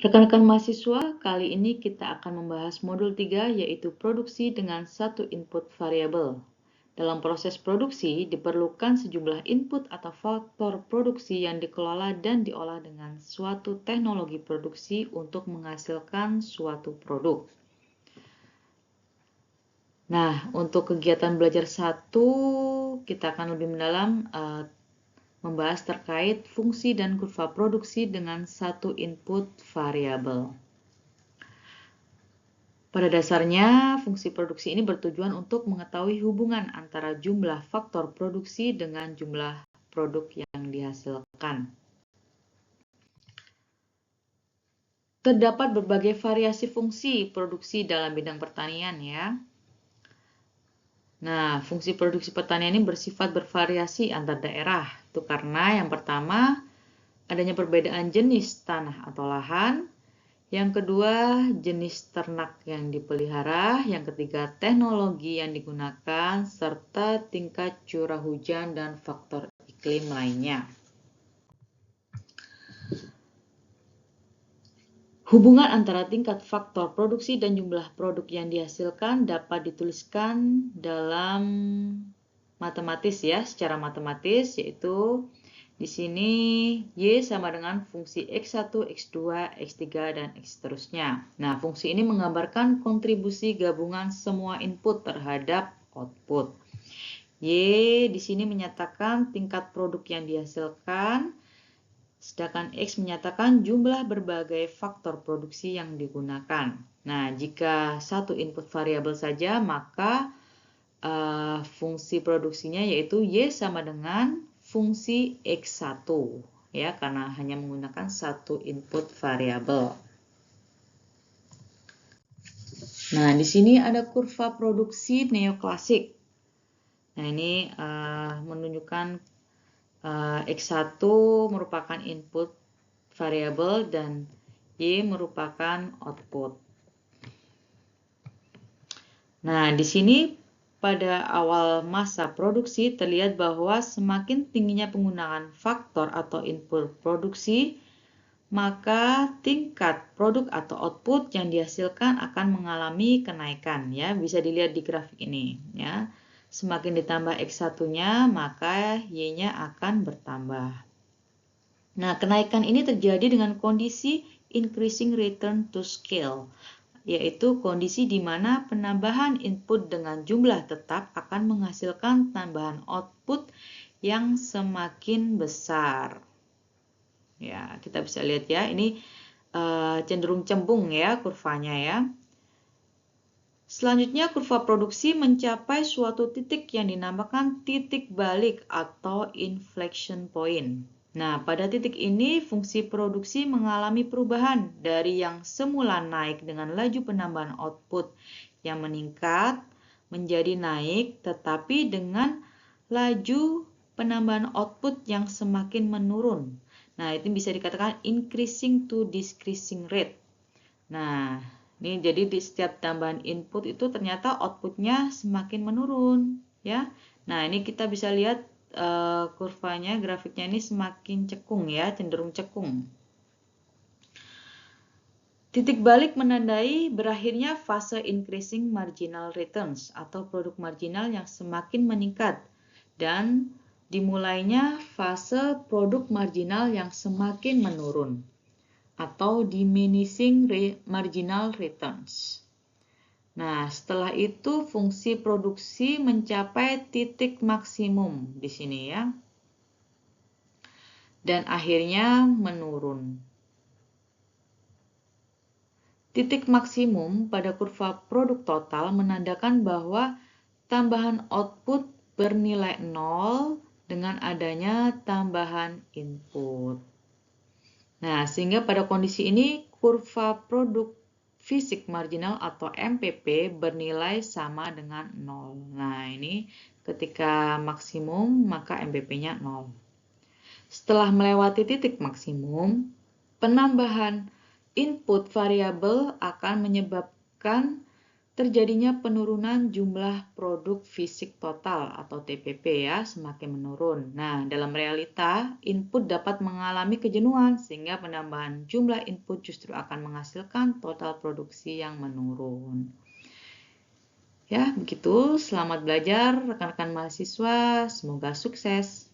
Rekan-rekan mahasiswa, kali ini kita akan membahas modul 3 yaitu produksi dengan satu input variabel. Dalam proses produksi diperlukan sejumlah input atau faktor produksi yang dikelola dan diolah dengan suatu teknologi produksi untuk menghasilkan suatu produk. Nah, untuk kegiatan belajar 1, kita akan lebih mendalam membahas terkait fungsi dan kurva produksi dengan satu input variabel. Pada dasarnya, fungsi produksi ini bertujuan untuk mengetahui hubungan antara jumlah faktor produksi dengan jumlah produk yang dihasilkan. Terdapat berbagai variasi fungsi produksi dalam bidang pertanian ya. Nah, fungsi produksi pertanian ini bersifat bervariasi antar daerah. Itu karena yang pertama, adanya perbedaan jenis tanah atau lahan. Yang kedua, jenis ternak yang dipelihara. Yang ketiga, teknologi yang digunakan, serta tingkat curah hujan dan faktor iklim lainnya. Hubungan antara tingkat faktor produksi dan jumlah produk yang dihasilkan dapat dituliskan dalam matematis ya, secara matematis, yaitu di sini Y sama dengan fungsi X1, X2, X3, dan X seterusnya. Nah, fungsi ini menggambarkan kontribusi gabungan semua input terhadap output. Y di sini menyatakan tingkat produk yang dihasilkan, sedangkan X menyatakan jumlah berbagai faktor produksi yang digunakan. Nah, jika satu input variabel saja, maka fungsi produksinya yaitu Y sama dengan fungsi X1 ya, karena hanya menggunakan satu input variabel. Nah, di sini ada kurva produksi neoklasik. Nah, ini menunjukkan X1 merupakan input variabel dan Y merupakan output. Nah, di sini pada awal masa produksi terlihat bahwa semakin tingginya penggunaan faktor atau input produksi, maka tingkat produk atau output yang dihasilkan akan mengalami kenaikan ya. Bisa dilihat di grafik ini ya. Semakin ditambah X1-nya, maka Y-nya akan bertambah. Nah, kenaikan ini terjadi dengan kondisi increasing return to scale, yaitu kondisi di mana penambahan input dengan jumlah tetap akan menghasilkan tambahan output yang semakin besar. Ya, kita bisa lihat ya, ini cenderung cembung ya kurvanya ya. Selanjutnya, kurva produksi mencapai suatu titik yang dinamakan titik balik atau inflection point. Nah, pada titik ini fungsi produksi mengalami perubahan dari yang semula naik dengan laju penambahan output yang meningkat menjadi naik, tetapi dengan laju penambahan output yang semakin menurun. Nah, itu bisa dikatakan increasing to decreasing rate. Nah, ini jadi di setiap tambahan input itu ternyata outputnya semakin menurun ya. Nah, ini kita bisa lihat kurvanya, grafiknya ini semakin cekung ya, cenderung cekung. Titik balik menandai berakhirnya fase increasing marginal returns atau produk marginal yang semakin meningkat dan dimulainya fase produk marginal yang semakin menurun atau diminishing marginal returns. Nah, setelah itu fungsi produksi mencapai titik maksimum di sini ya. Dan akhirnya menurun. Titik maksimum pada kurva produk total menandakan bahwa tambahan output bernilai 0 dengan adanya tambahan input. Nah, sehingga pada kondisi ini kurva produk fisik marginal atau MPP bernilai sama dengan 0. Nah, ini ketika maksimum maka MPP-nya 0. Setelah melewati titik maksimum, penambahan input variabel akan menyebabkan terjadinya penurunan jumlah produk fisik total atau TPP ya, semakin menurun. Nah, dalam realita, input dapat mengalami kejenuhan sehingga penambahan jumlah input justru akan menghasilkan total produksi yang menurun. Ya, begitu. Selamat belajar rekan-rekan mahasiswa, semoga sukses.